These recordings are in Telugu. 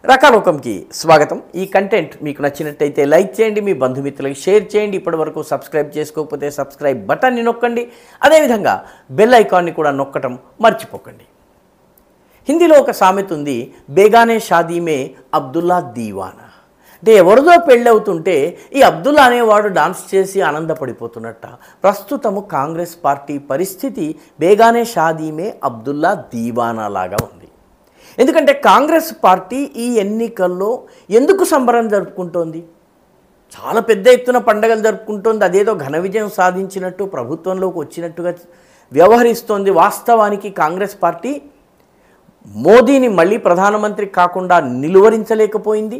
రకాలోకంకి స్వాగతం. ఈ కంటెంట్ మీకు నచ్చినట్టయితే లైక్ చేయండి, మీ బంధుమిత్రులకు షేర్ చేయండి. ఇప్పటివరకు సబ్స్క్రైబ్ చేసుకోకపోతే సబ్స్క్రైబ్ బటన్ని నొక్కండి. అదేవిధంగా బెల్ ఐకాన్ని కూడా నొక్కటం మర్చిపోకండి. హిందీలో ఒక సామెత ఉంది, బేగానే షాదీ మే అబ్దుల్లా దీవానా. అంటే ఎవరిదో పెళ్ళవుతుంటే ఈ అబ్దుల్లా అనేవాడు డాన్స్ చేసి ఆనందపడిపోతున్నట్ట. ప్రస్తుతము కాంగ్రెస్ పార్టీ పరిస్థితి బేగానే షాదీ మే అబ్దుల్లా దీవానా లాగా ఉంది. ఎందుకంటే కాంగ్రెస్ పార్టీ ఈ ఎన్నికల్లో ఎందుకు సంబరం జరుపుకుంటోంది? చాలా పెద్ద ఎత్తున పండగలు జరుపుకుంటోంది. అదేదో ఘన విజయం సాధించినట్టు, ప్రభుత్వంలోకి వచ్చినట్టుగా వ్యవహరిస్తోంది. వాస్తవానికి కాంగ్రెస్ పార్టీ మోదీని మళ్ళీ ప్రధానమంత్రి కాకుండా నిలువరించలేకపోయింది.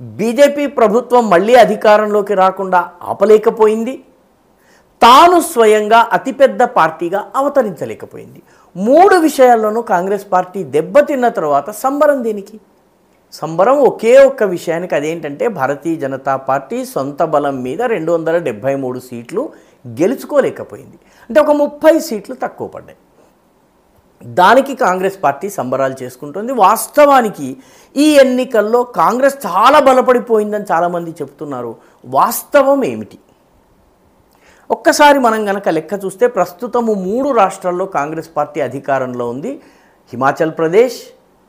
బీజేపీ ప్రభుత్వం మళ్ళీ అధికారంలోకి రాకుండా ఆపలేకపోయింది. తాను స్వయంగా అతిపెద్ద పార్టీగా అవతరించలేకపోయింది. మూడు విషయాల్లోనూ కాంగ్రెస్ పార్టీ దెబ్బతిన్న తర్వాత సంబరం దేనికి? సంబరం ఒకే ఒక్క విషయానికి, అదేంటంటే భారతీయ జనతా పార్టీ సొంత బలం మీద 273 సీట్లు గెలుచుకోలేకపోయింది. అంటే ఒక 30 సీట్లు తక్కువ పడ్డాయి. దానికి కాంగ్రెస్ పార్టీ సంబరాలు చేసుకుంటుంది. వాస్తవానికి ఈ ఎన్నికల్లో కాంగ్రెస్ చాలా బలపడిపోయిందని చాలామంది చెప్తున్నారు. వాస్తవం ఏమిటి? ఒక్కసారి మనం గనక లెక్క చూస్తే ప్రస్తుతము 3 రాష్ట్రాల్లో కాంగ్రెస్ పార్టీ అధికారంలో ఉంది. హిమాచల్ ప్రదేశ్,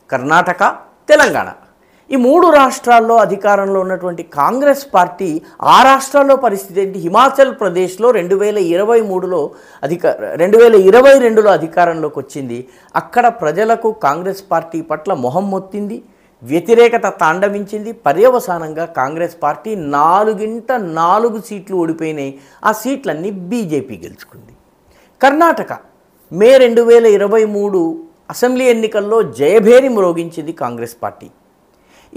కర్ణాటక, తెలంగాణ. ఈ 3 రాష్ట్రాల్లో అధికారంలో ఉన్నటువంటి కాంగ్రెస్ పార్టీ ఆ రాష్ట్రాల్లో పరిస్థితి ఏంటి? హిమాచల్ ప్రదేశ్లో 2022లో 2022లో అధికారంలోకి వచ్చింది. అక్కడ ప్రజలకు కాంగ్రెస్ పార్టీ పట్ల మొహం మొత్తింది, వ్యతిరేకత తాండవించింది. పర్యవసానంగా కాంగ్రెస్ పార్టీ 4 సీట్లు ఓడిపోయినాయి. ఆ సీట్లన్నీ బీజేపీ గెలుచుకుంది. కర్ణాటక మే 2023 అసెంబ్లీ ఎన్నికల్లో జయభేరి మ్రోగించింది కాంగ్రెస్ పార్టీ.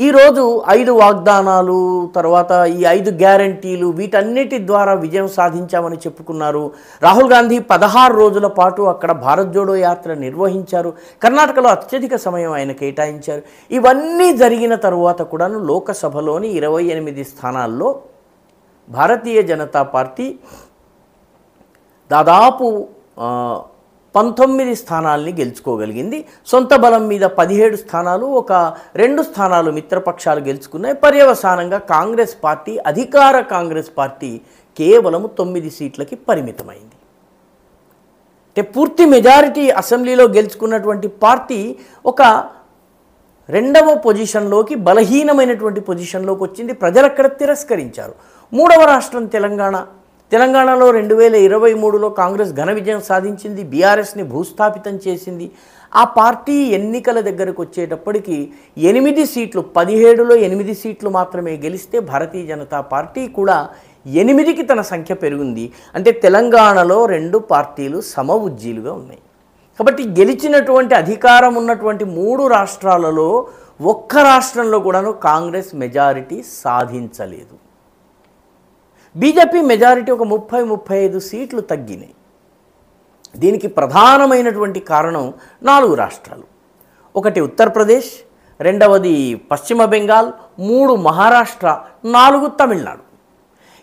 ఈరోజు 5 వాగ్దానాలు, తర్వాత ఈ 5 గ్యారంటీలు, వీటన్నిటి ద్వారా విజయం సాధించామని చెప్పుకున్నారు. రాహుల్ గాంధీ 16 రోజుల పాటు అక్కడ భారత్ జోడో యాత్ర నిర్వహించారు. కర్ణాటకలో అత్యధిక సమయం ఆయన కేటాయించారు. ఇవన్నీ జరిగిన తరువాత కూడాను లోకసభలోని 28 స్థానాల్లో భారతీయ జనతా పార్టీ దాదాపు 19 స్థానాల్ని గెలుచుకోగలిగింది. సొంత బలం మీద 17 స్థానాలు, ఒక 2 స్థానాలు మిత్రపక్షాలు గెలుచుకున్నాయి. పర్యవసానంగా కాంగ్రెస్ పార్టీ, అధికార కాంగ్రెస్ పార్టీ కేవలం 9 సీట్లకి పరిమితమైంది. అంటే పూర్తి మెజారిటీ అసెంబ్లీలో గెలుచుకున్నటువంటి పార్టీ ఒక 2వ పొజిషన్లోకి, బలహీనమైనటువంటి పొజిషన్లోకి వచ్చింది. ప్రజలు అక్కడ తిరస్కరించారు. 3వ రాష్ట్రం తెలంగాణలో 2023లో కాంగ్రెస్ ఘన విజయం సాధించింది. బీఆర్ఎస్ని భూస్థాపితం చేసింది. ఆ పార్టీ ఎన్నికల దగ్గరకు వచ్చేటప్పటికి 8 సీట్లు, 17లో 8 సీట్లు మాత్రమే గెలిస్తే భారతీయ జనతా పార్టీ కూడా 8కి తన సంఖ్య పెరిగింది. అంటే తెలంగాణలో 2 పార్టీలు సమ ఉజ్జీలుగా ఉన్నాయి. కాబట్టి గెలిచినటువంటి అధికారం ఉన్నటువంటి 3 రాష్ట్రాలలో ఒక్క రాష్ట్రంలో కూడాను కాంగ్రెస్ మెజారిటీ సాధించలేదు. బీజేపీ మెజారిటీ ఒక 30-35 సీట్లు తగ్గినాయి. దీనికి ప్రధానమైనటువంటి కారణం 4 రాష్ట్రాలు. ఒకటి ఉత్తరప్రదేశ్, రెండవది పశ్చిమ బెంగాల్, 3 మహారాష్ట్ర, 4 తమిళనాడు.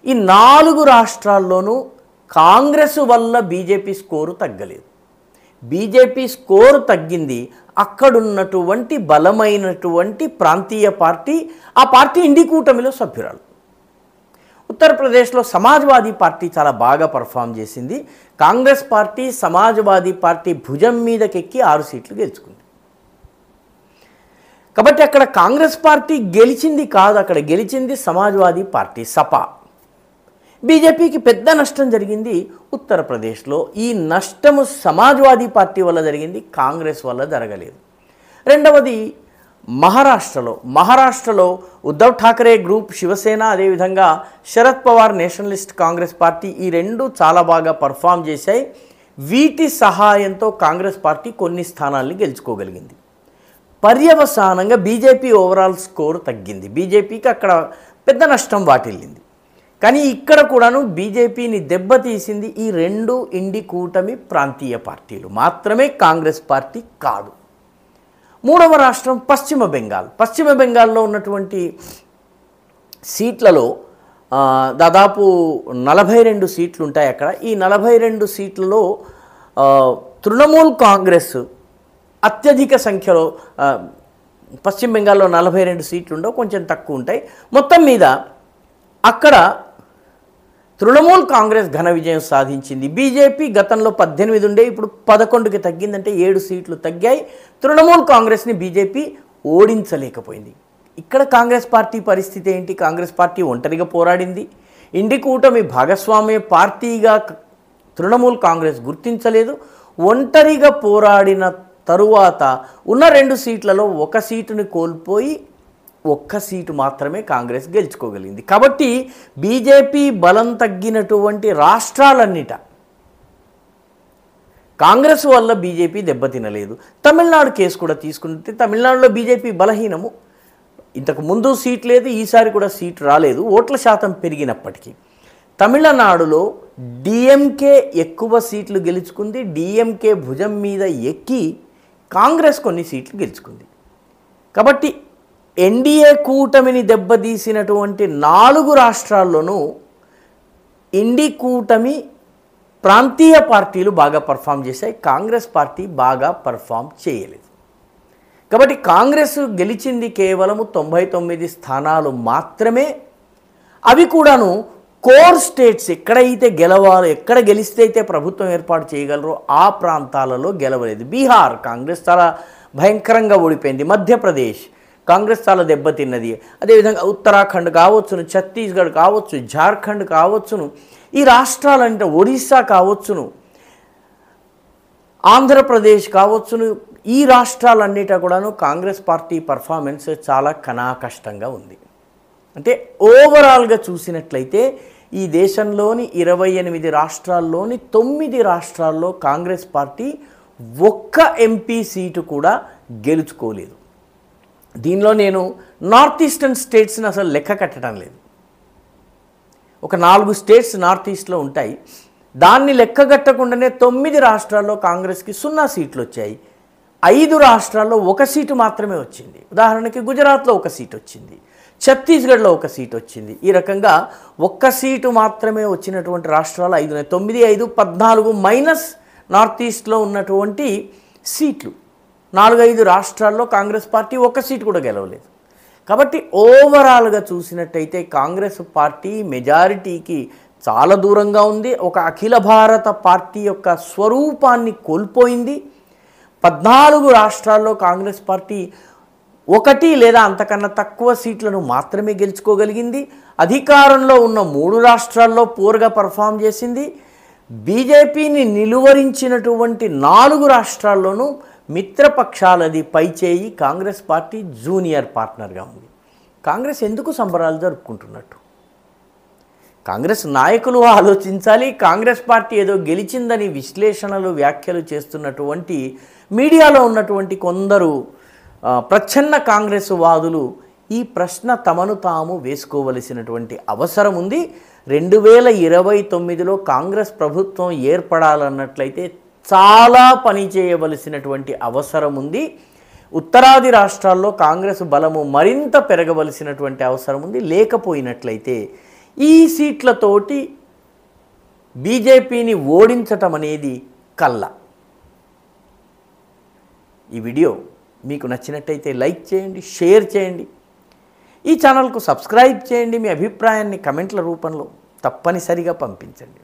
ఈ 4 రాష్ట్రాల్లోనూ కాంగ్రెస్ వల్ల బీజేపీ స్కోరు తగ్గలేదు. బీజేపీ స్కోరు తగ్గింది అక్కడున్నటువంటి బలమైనటువంటి ప్రాంతీయ పార్టీ, ఆ పార్టీ ఇండి కూటమిలో సభ్యురాలు. ఉత్తరప్రదేశ్లో సమాజ్వాదీ పార్టీ చాలా బాగా పర్ఫామ్ చేసింది. కాంగ్రెస్ పార్టీ సమాజ్వాదీ పార్టీ భుజం మీదకెక్కి 6 సీట్లు గెలుచుకుంది. కాబట్టి అక్కడ కాంగ్రెస్ పార్టీ గెలిచింది కాదు, అక్కడ గెలిచింది సమాజ్వాదీ పార్టీ, సపా. బీజేపీకి పెద్ద నష్టం జరిగింది ఉత్తరప్రదేశ్లో. ఈ నష్టము సమాజ్వాదీ పార్టీ వల్ల జరిగింది, కాంగ్రెస్ వల్ల జరగలేదు. రెండవది మహారాష్ట్రలో ఉద్ధవ్ ఠాకరే గ్రూప్, శివసేన, అదేవిధంగా శరద్ పవార్ నేషనలిస్ట్ కాంగ్రెస్ పార్టీ, ఈ 2 చాలా బాగా పర్ఫామ్ చేశాయి. వీటి సహాయంతో కాంగ్రెస్ పార్టీ కొన్ని స్థానాల్ని గెలుచుకోగలిగింది. పర్యవసానంగా బీజేపీ ఓవరాల్ స్కోర్ తగ్గింది. బీజేపీకి అక్కడ పెద్ద నష్టం వాటిల్లింది. కానీ ఇక్కడ కూడాను బీజేపీని దెబ్బతీసింది ఈ 2 ఇండి కూటమి ప్రాంతీయ పార్టీలు మాత్రమే, కాంగ్రెస్ పార్టీ కాదు. 3వ రాష్ట్రం పశ్చిమ బెంగాల్లో ఉన్నటువంటి సీట్లలో దాదాపు 42 సీట్లు ఉంటాయి అక్కడ. ఈ 42 సీట్లలో తృణమూల్ కాంగ్రెస్ అత్యధిక సంఖ్యలో పశ్చిమ బెంగాల్లో 42 సీట్లు ఉండవు, కొంచెం తక్కువ ఉంటాయి. మొత్తం మీద అక్కడ తృణమూల్ కాంగ్రెస్ ఘన విజయం సాధించింది. బీజేపీ గతంలో 18 ఉండే, ఇప్పుడు 11కి తగ్గిందంటే 7 సీట్లు తగ్గాయి. తృణమూల్ కాంగ్రెస్ని బీజేపీ ఓడించలేకపోయింది. ఇక్కడ కాంగ్రెస్ పార్టీ పరిస్థితి ఏంటి? కాంగ్రెస్ పార్టీ ఒంటరిగా పోరాడింది. ఇండి కూటమి భాగస్వామ్య పార్టీగా తృణమూల్ కాంగ్రెస్ గుర్తించలేదు. ఒంటరిగా పోరాడిన తరువాత ఉన్న 2 సీట్లలో 1 సీటుని కోల్పోయి 1 సీటు మాత్రమే కాంగ్రెస్ గెలుచుకోగలిగింది. కాబట్టి బీజేపీ బలం తగ్గినటువంటి రాష్ట్రాలన్నిట కాంగ్రెస్ వల్ల బీజేపీ దెబ్బతినలేదు. తమిళనాడు కేసు కూడా తీసుకుంటే తమిళనాడులో బీజేపీ బలహీనము. ఇంతకు ముందు సీట్ లేదు, ఈసారి కూడా సీట్ రాలేదు. ఓట్ల శాతం పెరిగినప్పటికీ తమిళనాడులో డిఎంకే ఎక్కువ సీట్లు గెలుచుకుంది. డిఎంకే భుజం మీద ఎక్కి కాంగ్రెస్ కొన్ని సీట్లు గెలుచుకుంది. కాబట్టి ఎన్డీఏ కూటమిని దెబ్బతీసినటువంటి 4 రాష్ట్రాల్లోనూ ఇండి కూటమి ప్రాంతీయ పార్టీలు బాగా పర్ఫామ్ చేశాయి. కాంగ్రెస్ పార్టీ బాగా పర్ఫామ్ చేయలేదు. కాబట్టి కాంగ్రెస్ గెలిచింది కేవలము 99 స్థానాలు మాత్రమే. అవి కూడాను కోర్ స్టేట్స్, ఎక్కడైతే గెలవాలో, ఎక్కడ గెలిస్తే అయితే ప్రభుత్వం ఏర్పాటు చేయగలరో ఆ ప్రాంతాలలో గెలవలేదు. బీహార్ కాంగ్రెస్ చాలా భయంకరంగా ఓడిపోయింది. మధ్యప్రదేశ్ కాంగ్రెస్ చాలా దెబ్బతిన్నది. అదేవిధంగా ఉత్తరాఖండ్ కావచ్చును, ఛత్తీస్గఢ్ కావచ్చు, జార్ఖండ్ కావచ్చును, ఈ రాష్ట్రాలంటే ఒడిశా కావచ్చును, ఆంధ్రప్రదేశ్ కావచ్చును, ఈ రాష్ట్రాలన్నిటా కూడాను కాంగ్రెస్ పార్టీ పర్ఫార్మెన్స్ చాలా కష్టంగా ఉంది. అంటే ఓవరాల్గా చూసినట్లయితే ఈ దేశంలోని 28 రాష్ట్రాల్లోని 9 రాష్ట్రాల్లో కాంగ్రెస్ పార్టీ 1 ఎంపీ సీటు కూడా గెలుచుకోలేదు. దీనిలో నేను నార్త్ ఈస్టర్న్ స్టేట్స్ని అసలు లెక్క కట్టడం లేదు. ఒక 4 స్టేట్స్ నార్త్ ఈస్ట్లో ఉంటాయి. దాన్ని లెక్కగట్టకుండానే 9 రాష్ట్రాల్లో కాంగ్రెస్కి 0 సీట్లు వచ్చాయి. 5 రాష్ట్రాల్లో 1 సీటు మాత్రమే వచ్చింది. ఉదాహరణకి గుజరాత్లో 1 సీటు వచ్చింది, ఛత్తీస్గఢ్లో 1 సీటు వచ్చింది. ఈ రకంగా 1 సీటు మాత్రమే వచ్చినటువంటి రాష్ట్రాలు 5 ఉన్నాయి. 9, 5, 14 మైనస్ నార్త్ ఈస్ట్లో ఉన్నటువంటి సీట్లు. 4-5 రాష్ట్రాల్లో కాంగ్రెస్ పార్టీ 1 సీటు కూడా గెలవలేదు. కాబట్టి ఓవరాల్గా చూసినట్టయితే కాంగ్రెస్ పార్టీ మెజారిటీకి చాలా దూరంగా ఉంది. ఒక అఖిల భారత పార్టీ యొక్క స్వరూపాన్ని కోల్పోయింది. 14 రాష్ట్రాల్లో కాంగ్రెస్ పార్టీ 1 లేదా అంతకన్నా తక్కువ సీట్లను మాత్రమే గెలుచుకోగలిగింది. అధికారంలో ఉన్న 3 రాష్ట్రాల్లో పూర్గా పర్ఫామ్ చేసింది. బీజేపీని నిలువరించినటువంటి 4 రాష్ట్రాల్లోనూ మిత్రపక్షాలది పైచేయి. కాంగ్రెస్ పార్టీ జూనియర్ పార్ట్నర్గా ఉంది. కాంగ్రెస్ ఎందుకు సంబరాలు జరుపుకుంటున్నట్టు? కాంగ్రెస్ నాయకులు ఆలోచించాలి. కాంగ్రెస్ పార్టీ ఏదో గెలిచిందని విశ్లేషణలు, వ్యాఖ్యలు చేస్తున్నటువంటి మీడియాలో ఉన్నటువంటి కొందరు ప్రచ్ఛన్న కాంగ్రెస్ వాదులు ఈ ప్రశ్న తమను తాము వేసుకోవలసినటువంటి అవసరం ఉంది. 2029లో కాంగ్రెస్ ప్రభుత్వం ఏర్పడాలన్నట్లయితే చాలా పని చేయవలసినటువంటి అవసరం ఉంది. ఉత్తరాది రాష్ట్రాల్లో కాంగ్రెస్ బలము మరింత పెరగవలసినటువంటి అవసరం ఉంది. లేకపోయినట్లయితే ఈ సీట్లతోటి బీజేపీని ఓడించటం అనేది కల్ల. ఈ వీడియో మీకు నచ్చినట్టయితే లైక్ చేయండి, షేర్ చేయండి, ఈ ఛానల్కు సబ్స్క్రైబ్ చేయండి. మీ అభిప్రాయాన్ని కమెంట్ల రూపంలో తప్పనిసరిగా పంపించండి.